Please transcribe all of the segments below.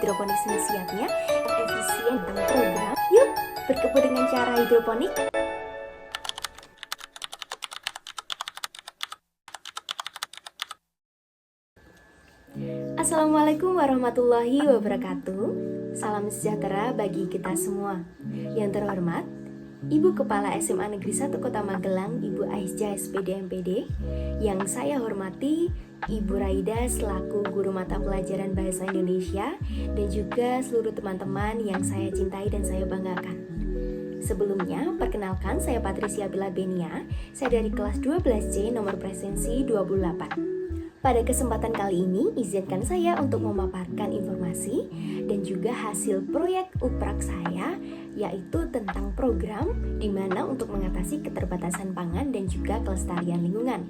hidroponik khasiatnya, efisien tentang program. Yuk, berkebun dengan cara hidroponik. Assalamualaikum warahmatullahi wabarakatuh. Salam sejahtera bagi kita semua. Yang terhormat, Ibu Kepala SMA Negeri 1 Kota Magelang, Ibu Aisja SPD MPD. Yang saya hormati, Ibu Raida selaku Guru Mata Pelajaran Bahasa Indonesia, dan juga seluruh teman-teman yang saya cintai dan saya banggakan. Sebelumnya, perkenalkan saya Patricia Bilabenia, saya dari kelas 12C nomor presensi 28. Pada kesempatan kali ini, izinkan saya untuk memaparkan informasi dan juga hasil proyek UPRAK saya, yaitu tentang program di mana untuk mengatasi keterbatasan pangan dan juga kelestarian lingkungan.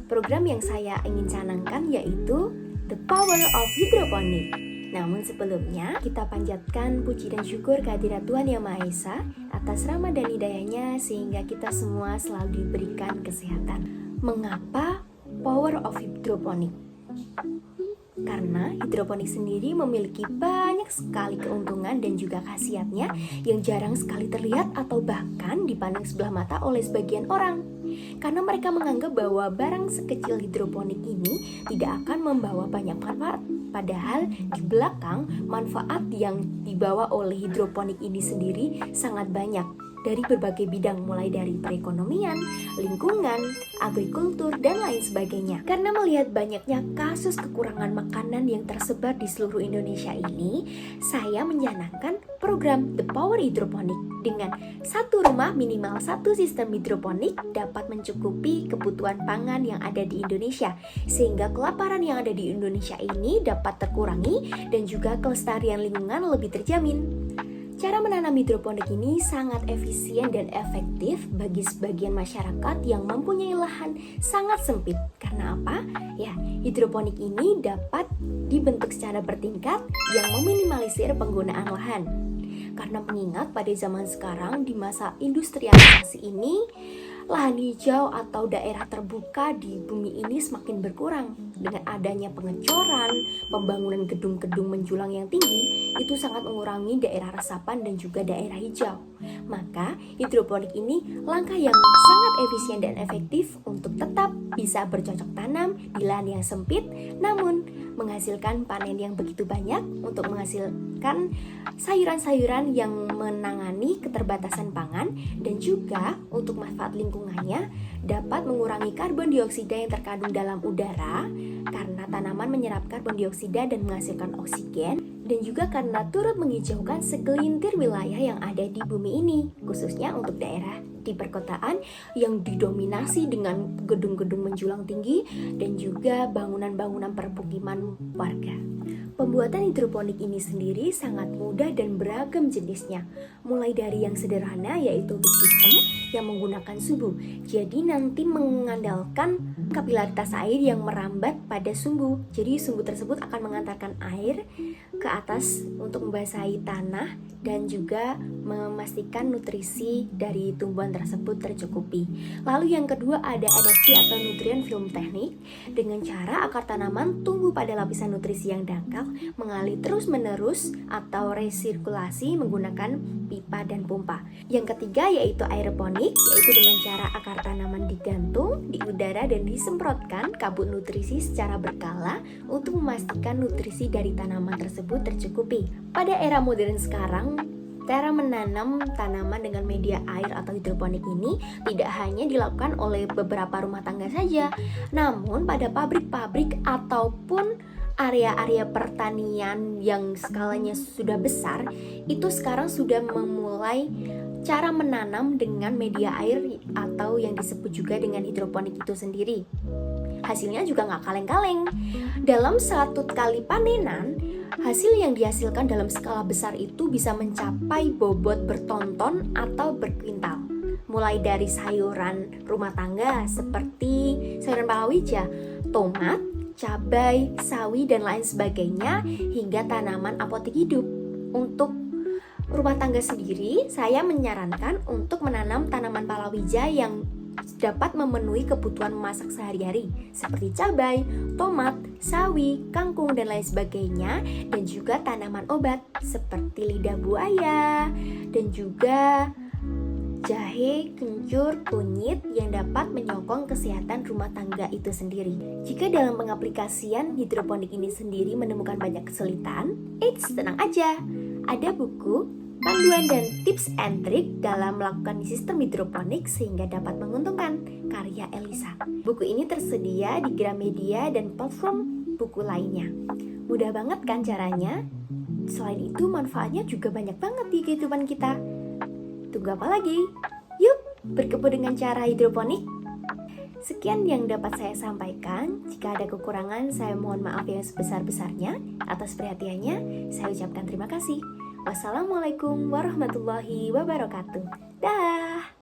Program yang saya ingin canangkan yaitu The Power of Hydroponic. Namun sebelumnya, kita panjatkan puji dan syukur kehadirat Tuhan Yang Maha Esa atas rahmat dan hidayahnya sehingga kita semua selalu diberikan kesehatan. Mengapa Power of Hydroponic? Karena hidroponik sendiri memiliki banyak sekali keuntungan dan juga khasiatnya yang jarang sekali terlihat atau bahkan dipandang sebelah mata oleh sebagian orang. Karena mereka menganggap bahwa barang sekecil hidroponik ini tidak akan membawa banyak manfaat. Padahal di belakang manfaat yang dibawa oleh hidroponik ini sendiri sangat banyak. Dari berbagai bidang mulai dari perekonomian, lingkungan, agrikultur, dan lain sebagainya. Karena melihat banyaknya kasus kekurangan makanan yang tersebar di seluruh Indonesia ini, saya mencanangkan program The Power Hydroponic. Dengan satu rumah minimal satu sistem hidroponik dapat mencukupi kebutuhan pangan yang ada di Indonesia, sehingga kelaparan yang ada di Indonesia ini dapat terkurangi dan juga kelestarian lingkungan lebih terjamin. Cara menanam hidroponik ini sangat efisien dan efektif bagi sebagian masyarakat yang mempunyai lahan sangat sempit. Karena apa? Ya, hidroponik ini dapat dibentuk secara bertingkat yang meminimalisir penggunaan lahan. Karena mengingat pada zaman sekarang di masa industrialisasi ini, lahan hijau atau daerah terbuka di bumi ini semakin berkurang. Dengan adanya pengecoran, pembangunan gedung-gedung menjulang yang tinggi, itu sangat mengurangi daerah resapan dan juga daerah hijau. Maka hidroponik ini langkah yang sangat efisien dan efektif untuk tetap bisa bercocok tanam di lahan yang sempit, namun menghasilkan panen yang begitu banyak untuk menghasilkan sayuran-sayuran yang menangani keterbatasan pangan, dan juga untuk manfaat lingkungannya dapat mengurangi karbon dioksida yang terkandung dalam udara karena tanaman menyerap karbon dioksida dan menghasilkan oksigen, dan juga karena turut menghijaukan segelintir wilayah yang ada di bumi ini, khususnya untuk daerah di perkotaan yang didominasi dengan gedung-gedung menjulang tinggi dan juga bangunan-bangunan permukiman warga. Pembuatan hidroponik ini sendiri sangat mudah dan beragam jenisnya, mulai dari yang sederhana yaitu big system yang menggunakan sumbu. Jadi nanti mengandalkan kapilaritas air yang merambat pada sumbu. Jadi sumbu tersebut akan mengantarkan air ke atas untuk membasahi tanah dan juga memastikan nutrisi dari tumbuhan tersebut tercukupi. Lalu yang kedua ada NFT atau nutrient film teknik, dengan cara akar tanaman tumbuh pada lapisan nutrisi yang dangkal mengalir terus-menerus atau resirkulasi menggunakan pipa dan pompa. Yang ketiga yaitu aeroponik, yaitu dengan cara akar tanaman digantung di udara dan disemprotkan kabut nutrisi secara berkala untuk memastikan nutrisi dari tanaman tersebut tercukupi. Pada era modern sekarang, cara menanam tanaman dengan media air atau hidroponik ini tidak hanya dilakukan oleh beberapa rumah tangga saja, namun pada pabrik-pabrik ataupun area-area pertanian yang skalanya sudah besar, itu sekarang sudah memulai cara menanam dengan media air atau yang disebut juga dengan hidroponik itu sendiri. Hasilnya juga nggak kaleng-kaleng. Dalam satu kali panenan, hasil yang dihasilkan dalam skala besar itu bisa mencapai bobot bertonton atau berkuintal. Mulai dari sayuran rumah tangga seperti sayuran palawija, tomat, cabai, sawi, dan lain sebagainya, hingga tanaman apotek hidup. Untuk rumah tangga sendiri, saya menyarankan untuk menanam tanaman palawija yang dapat memenuhi kebutuhan memasak sehari-hari seperti cabai, tomat, sawi, kangkung, dan lain sebagainya, dan juga tanaman obat seperti lidah buaya, dan juga jahe, kencur, kunyit yang dapat menyokong kesehatan rumah tangga itu sendiri. Jika dalam pengaplikasian hidroponik ini sendiri menemukan banyak kesulitan, tenang aja, ada buku, panduan dan tips and trik dalam melakukan sistem hidroponik sehingga dapat menguntungkan, karya Elisa. Buku ini tersedia di Gramedia dan platform buku lainnya. Mudah banget kan caranya? Selain itu manfaatnya juga banyak banget di kehidupan kita. Tunggu apa lagi? Yuk, berkebun dengan cara hidroponik. Sekian yang dapat saya sampaikan. Jika ada kekurangan, saya mohon maaf yang sebesar-besarnya. Atas perhatiannya, saya ucapkan terima kasih. Wassalamualaikum warahmatullahi wabarakatuh. Dah.